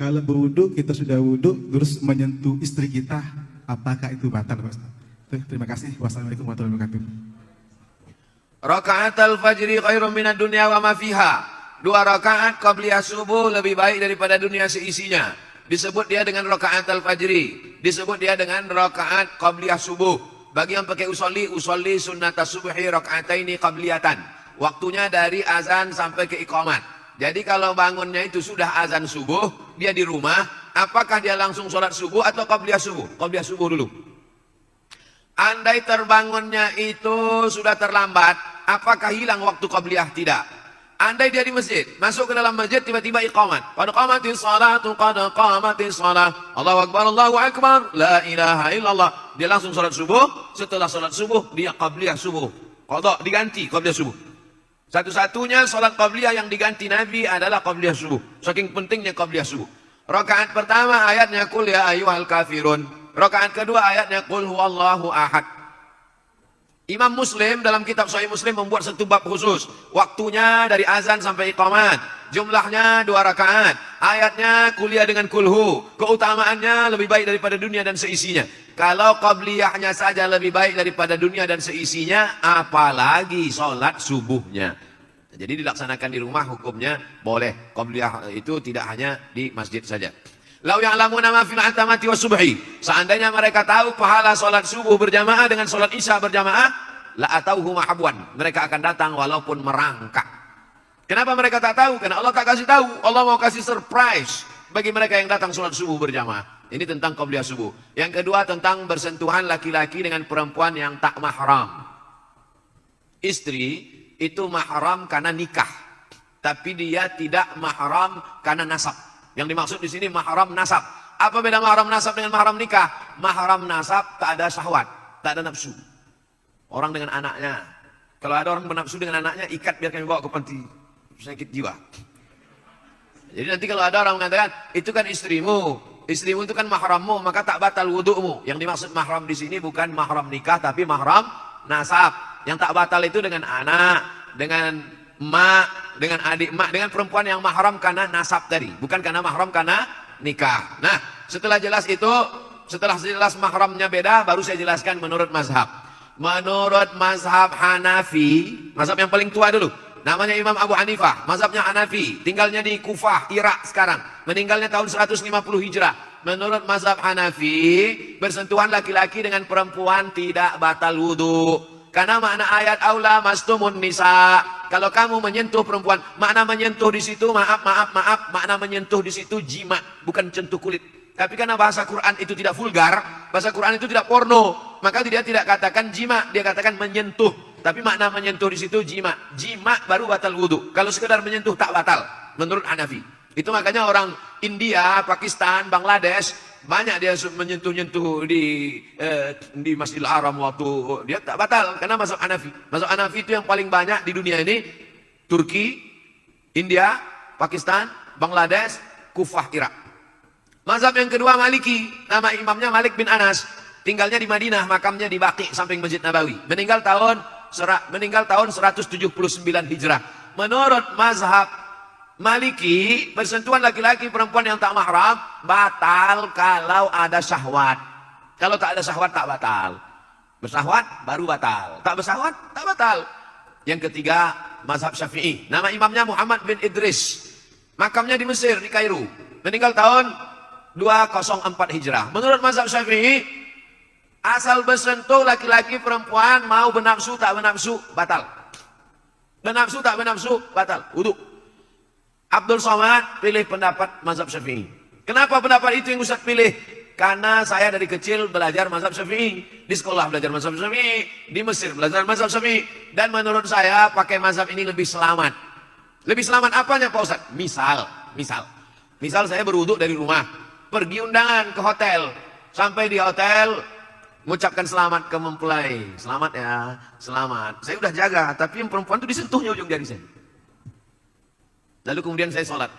kalau berwudu kita sudah wudu terus menyentuh istri kita, apakah itu batal, Pak Ustaz? Terima kasih. Wassalamualaikum warahmatullahi wabarakatuh. Raka'atul fajri khairum minad dunya wa ma fiha. 2 rakaat qabliyah subuh lebih baik daripada dunia seisinya. Disebut dia dengan raka'atul fajri. Disebut dia dengan rakaat qabliyah subuh. Bagi yang pakai usolli sunnatas subhi raka'ataini qabliyatan. Waktunya dari azan sampai ke iqamat. Jadi kalau bangunnya itu sudah azan subuh, dia di rumah, apakah dia langsung sholat subuh atau qabliyah subuh? Qabliyah subuh dulu. Andai terbangunnya itu sudah terlambat, apakah hilang waktu qabliyah? Tidak. Andai dia di masjid, masuk ke dalam masjid, tiba-tiba iqamat. Qad qamatis salatu, qad qamatis salah. Allahu akbar, Allahu akbar, la ilaha illallah. Dia langsung sholat subuh, setelah sholat subuh, dia qabliyah subuh. Qadha diganti qabliyah subuh. Satu-satunya sholat qabliyah yang diganti Nabi adalah qabliyah subuh. Saking pentingnya qabliyah subuh. Rakaat pertama ayatnya qul ya ayyuhal kafirun. Rakaat kedua ayatnya qul huwallahu ahad. Imam Muslim dalam kitab Sahih Muslim membuat satu bab khusus. Waktunya dari azan sampai iqamat. Jumlahnya 2 rakaat. Ayatnya kuliah dengan kulhu. Keutamaannya lebih baik daripada dunia dan seisinya. Kalau qabliyahnya saja lebih baik daripada dunia dan seisinya, apalagi sholat subuhnya. Jadi dilaksanakan di rumah hukumnya boleh. Qabliyah itu tidak hanya di masjid saja. Lau ya'lamuna ma fil atamati was subhi. Seandainya mereka tahu pahala sholat subuh berjamaah dengan sholat isya berjamaah, la atauhu mahabwan. Mereka akan datang walaupun merangkak. Kenapa mereka tak tahu? Karena Allah tak kasih tahu. Allah mau kasih surprise bagi mereka yang datang sholat subuh berjamaah. Ini tentang qabliyah subuh. Yang kedua tentang bersentuhan laki-laki dengan perempuan yang tak mahram. Istri itu mahram karena nikah, tapi dia tidak mahram karena nasab. Yang dimaksud di sini mahram nasab. Apa beda mahram nasab dengan mahram nikah? Mahram nasab tak ada syahwat, tak ada nafsu. Orang dengan anaknya. Kalau ada orang bernafsu dengan anaknya, ikat biar kami bawa ke panti sakit jiwa. Jadi nanti kalau ada orang mengatakan itu kan istrimu, istrimu itu kan mahrammu, maka tak batal wudu'mu. Yang dimaksud mahram di sini bukan mahram nikah, tapi mahram nasab. Yang tak batal itu dengan anak, dengan emak, dengan adik emak, dengan perempuan yang mahram karena nasab tadi, bukan karena mahram karena nikah. Nah, setelah jelas itu, setelah jelas mahramnya beda, baru saya jelaskan menurut mazhab. Menurut mazhab Hanafi, mazhab yang paling tua dulu, namanya Imam Abu Hanifah, mazhabnya Hanafi, tinggalnya di Kufah, Irak sekarang, meninggalnya tahun 150 Hijrah. Menurut mazhab Hanafi, bersentuhan laki-laki dengan perempuan tidak batal wudu. Karena makna ayat aula mastumun nisa, kalau kamu menyentuh perempuan, makna menyentuh di situ maaf, makna menyentuh di situ jima, bukan sentuh kulit. Tapi karena bahasa Quran itu tidak vulgar, bahasa Quran itu tidak porno, maka dia tidak katakan jima, dia katakan menyentuh. Tapi makna menyentuh di situ jima, jima baru batal wudu. Kalau sekedar menyentuh tak batal menurut Hanafi. Itu makanya orang India, Pakistan, Bangladesh banyak dia menyentuh-nyentuh di Masjidil Haram waktu dia tak batal karena mazhab Hanafi. Mazhab Hanafi itu yang paling banyak di dunia ini, Turki, India, Pakistan, Bangladesh, Kufah, Irak. Mazhab yang kedua Maliki, nama imamnya Malik bin Anas, tinggalnya di Madinah, makamnya di Baqi samping Masjid Nabawi. Meninggal tahun 179 Hijrah. Menurut mazhab Maliki, bersentuhan laki-laki perempuan yang tak mahram batal kalau ada syahwat. Kalau tak ada syahwat tak batal. Bersahwat baru batal. Tak bersahwat tak batal. Yang ketiga mazhab Syafi'i. Nama imamnya Muhammad bin Idris. Makamnya di Mesir, di Kairo. Meninggal tahun 204 Hijrah. Menurut mazhab Syafi'i, asal bersentuh laki-laki perempuan mau bernafsu tak bernafsu batal. Bernafsu tak bernafsu batal wudu. Abdul Somad pilih pendapat mazhab Syafi'i. Kenapa pendapat itu yang Ustaz pilih? Karena saya dari kecil belajar mazhab Syafi'i, di sekolah belajar mazhab Syafi'i, di Mesir belajar mazhab Syafi'i, dan menurut saya pakai mazhab ini lebih selamat. Lebih selamat apanya Pak Ustaz? Misal saya berwuduk dari rumah, pergi undangan ke hotel, sampai di hotel mengucapkan selamat ke mempelai, selamat ya, selamat. Saya udah jaga, tapi yang perempuan itu disentuhnya ujung jari saya. Lalu kemudian saya sholat,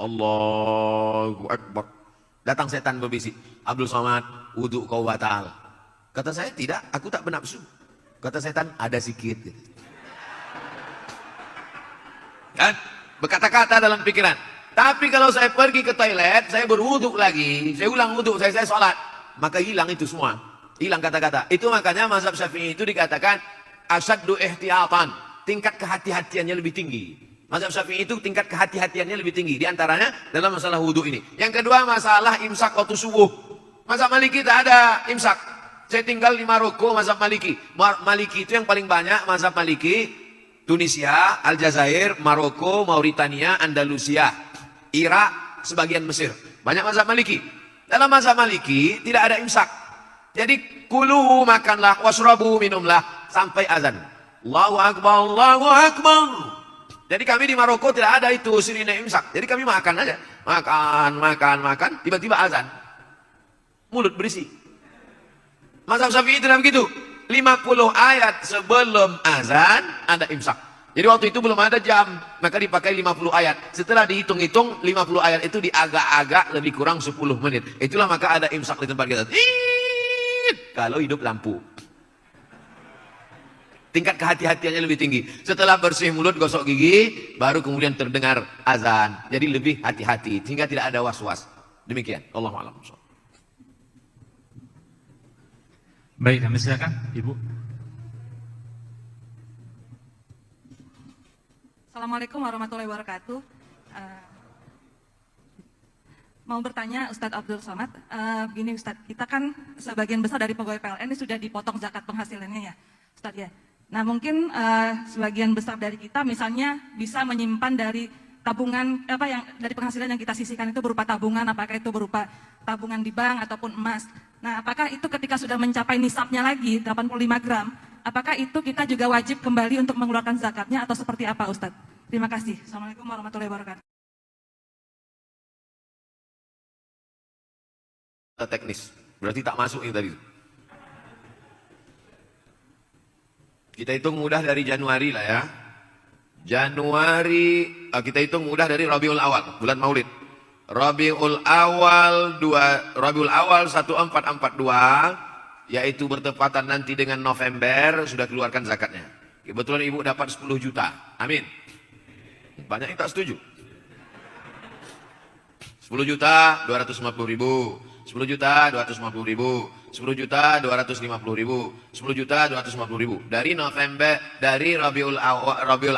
Allahu Akbar. Datang setan berbisik, Abdul Somad, wudhu kau batal. Kata saya, tidak, aku tak bernafsu. Kata setan, ada sikit. Kan? Berkata-kata dalam pikiran. Tapi kalau saya pergi ke toilet, saya berwuduk lagi, saya ulang wuduk, saya sholat, maka hilang itu semua. Hilang kata-kata. Itu makanya mazhab Syafi'i itu dikatakan asyaddu ihtiyatan. Tingkat kehati-hatiannya lebih tinggi. Mazhab Syafi'i itu tingkat kehati-hatiannya lebih tinggi. Di antaranya dalam masalah wudhu ini. Yang kedua masalah imsak waktu subuh. Mazhab Maliki tak ada imsak. Saya tinggal di Maroko, mazhab Maliki. Maliki itu yang paling banyak, mazhab Maliki. Tunisia, Aljazair, Maroko, Mauritania, Andalusia, Irak, sebagian Mesir. Banyak mazhab Maliki. Dalam mazhab Maliki tidak ada imsak. Jadi kulu makanlah, wasrabu minumlah sampai azan. Allahu Akbar, Allahu Akbar. Jadi kami di Maroko tidak ada itu sirine imsak. Jadi kami makan aja. Makan. Tiba-tiba azan. Mulut berisi. Mazhab Syafi'i tidak begitu. 50 ayat sebelum azan ada imsak. Jadi waktu itu belum ada jam. Maka dipakai 50 ayat. Setelah dihitung-hitung 50 ayat itu diagak-agak lebih kurang 10 menit. Itulah maka ada imsak di tempat kita. Kalau hidup lampu. Tingkat kehati-hatiannya lebih tinggi. Setelah bersih mulut, gosok gigi, baru kemudian terdengar azan. Jadi lebih hati-hati, sehingga tidak ada was-was. Demikian. Allahu a'lam. Baik, kami silakan, Ibu. Assalamualaikum warahmatullahi wabarakatuh. Mau bertanya Ustadz Abdul Somad, begini Ustadz, kita kan sebagian besar dari pegawai PLN ini sudah dipotong zakat penghasilannya ya, Ustadz ya. Nah mungkin sebagian besar dari kita misalnya bisa menyimpan dari tabungan yang dari penghasilan yang kita sisihkan itu berupa tabungan, apakah itu berupa tabungan di bank ataupun emas. Nah apakah itu ketika sudah mencapai nisabnya lagi 85 gram, apakah itu kita juga wajib kembali untuk mengeluarkan zakatnya atau seperti apa Ustadz? Terima kasih. Assalamualaikum warahmatullahi wabarakatuh. Teknis, berarti tak masuk yang tadi. Kita hitung mudah dari Januari lah ya. Januari, kita hitung mudah dari Rabiul Awal, bulan Maulid. Rabiul Awal 1442, yaitu bertepatan nanti dengan November, sudah keluarkan zakatnya. Kebetulan ibu dapat 10 juta, amin. Banyak yang tak setuju. 10 juta 250 ribu, 10 juta 250 ribu, 10 juta 250 ribu, 10 juta 250 ribu. Dari November, dari Rabiul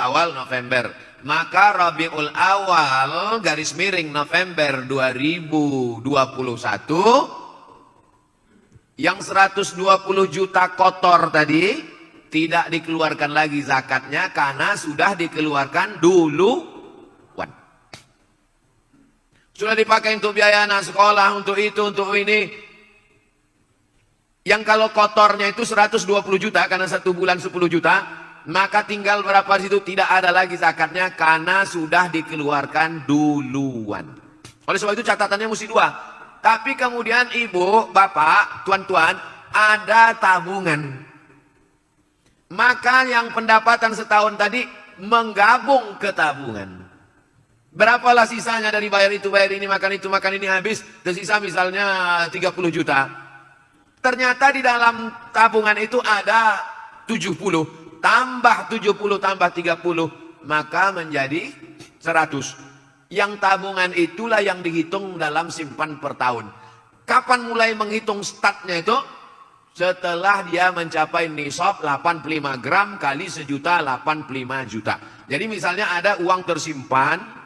Awal November. Maka Rabiul Awal garis miring November 2021 yang 120 juta kotor tadi tidak dikeluarkan lagi zakatnya karena sudah dikeluarkan dulu. Sudah dipakai untuk biaya anak sekolah, untuk itu, untuk ini. Yang kalau kotornya itu 120 juta karena 1 bulan 10 juta, maka tinggal berapa situ tidak ada lagi zakatnya karena sudah dikeluarkan duluan. Oleh sebab itu catatannya mesti 2. Tapi kemudian ibu, bapak, tuan-tuan, ada tabungan. Maka yang pendapatan setahun tadi menggabung ke tabungan. Berapalah sisanya dari bayar itu, bayar ini, makan itu, makan ini habis, tersisa misalnya 30 juta. Ternyata di dalam tabungan itu ada 70, tambah 70 tambah 30, maka menjadi 100. Yang tabungan itulah yang dihitung dalam simpan per tahun. Kapan mulai menghitung statnya itu? Setelah dia mencapai nisab 85 gram kali sejuta 85 juta. Jadi misalnya ada uang tersimpan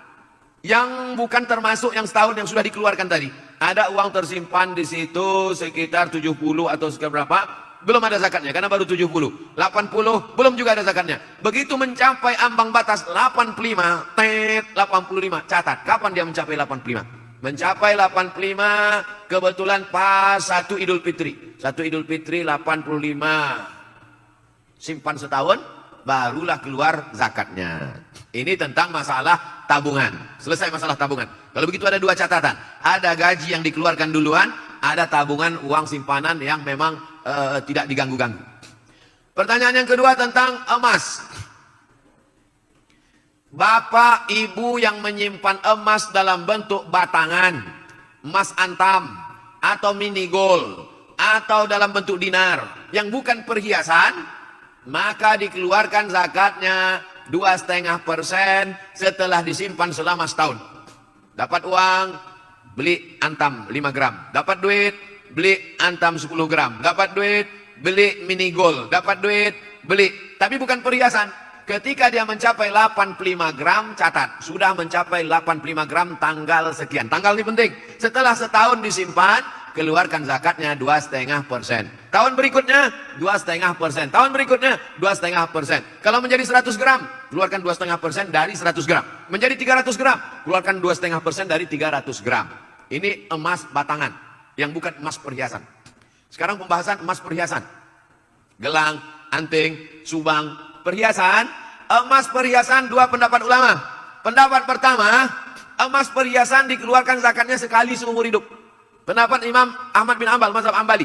yang bukan termasuk yang setahun yang sudah dikeluarkan tadi. Ada uang tersimpan di situ sekitar 70 atau sekitar berapa, belum ada zakatnya karena baru 70. 80 belum juga ada zakatnya. Begitu mencapai ambang batas 85, 85, catat kapan dia mencapai 85. Mencapai 85 kebetulan pas 1 Idul Fitri. 1 Idul Fitri 85. Simpan setahun barulah keluar zakatnya. Ini tentang masalah tabungan. Selesai masalah tabungan. Kalau begitu ada 2 catatan. Ada gaji yang dikeluarkan duluan, ada tabungan uang simpanan yang memang tidak diganggu-ganggu. Pertanyaan yang kedua tentang emas. Bapak ibu yang menyimpan emas dalam bentuk batangan, emas antam, atau mini gold, atau dalam bentuk dinar, yang bukan perhiasan, maka dikeluarkan zakatnya 2,5% setelah disimpan selama setahun. Dapat uang, beli antam 5 gram. Dapat duit, beli antam 10 gram. Dapat duit, beli mini gold. Dapat duit, beli. Tapi bukan perhiasan. Ketika dia mencapai 85 gram, catat. Sudah mencapai 85 gram tanggal sekian. Tanggal ini penting. Setelah setahun disimpan, keluarkan zakatnya 2,5%. Tahun berikutnya 2,5%. Tahun berikutnya 2,5%. Kalau menjadi 100 gram, keluarkan 2,5% dari 100 gram. Menjadi 300 gram, keluarkan 2,5% dari 300 gram. Ini emas batangan, yang bukan emas perhiasan. Sekarang pembahasan emas perhiasan. Gelang, anting, subang, perhiasan. Emas perhiasan, dua pendapat ulama. Pendapat pertama, emas perhiasan dikeluarkan zakatnya sekali seumur hidup. Pendapat Imam Ahmad bin Ambal, mazhab Ambali.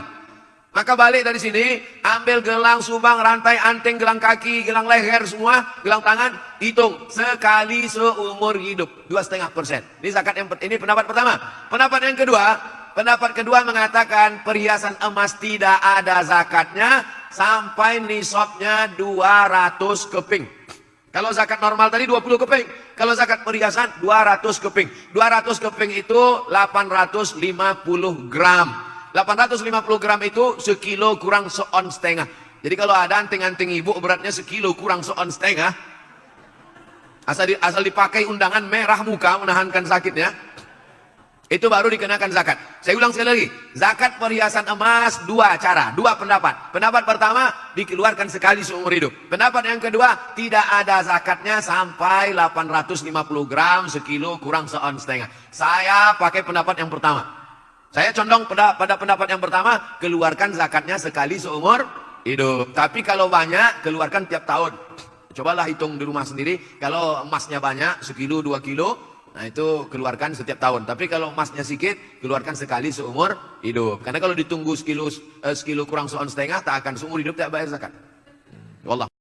Maka balik dari sini, ambil gelang, subang, rantai, anting, gelang kaki, gelang leher, semua, gelang tangan, hitung sekali seumur hidup, 2,5%. Ini zakat ini pendapat pertama. Pendapat kedua mengatakan perhiasan emas tidak ada zakatnya sampai nisabnya 200 keping. Kalau zakat normal tadi 20 keping. Kalau zakat perhiasan 200 keping. 200 keping itu 850 gram. 850 gram itu sekilo kurang seon setengah. Jadi kalau ada anting-anting ibu beratnya sekilo kurang seon setengah. Asal dipakai undangan merah muka menahankan sakitnya. Itu baru dikenakan zakat. Saya ulang sekali lagi. Zakat perhiasan emas dua cara, dua pendapat. Pendapat pertama dikeluarkan sekali seumur hidup. Pendapat yang kedua tidak ada zakatnya sampai 850 gram sekilo kurang seon setengah. Saya pakai pendapat yang pertama. Saya condong pada pendapat yang pertama, keluarkan zakatnya sekali seumur hidup. Tapi kalau banyak, keluarkan tiap tahun. Cobalah hitung di rumah sendiri. Kalau emasnya banyak, sekilo, 2 kilo. Nah itu keluarkan setiap tahun. Tapi kalau emasnya sedikit, keluarkan sekali seumur hidup. Karena kalau ditunggu sekilo kurang seon setengah, tak akan seumur hidup tak bayar zakat. Wallah.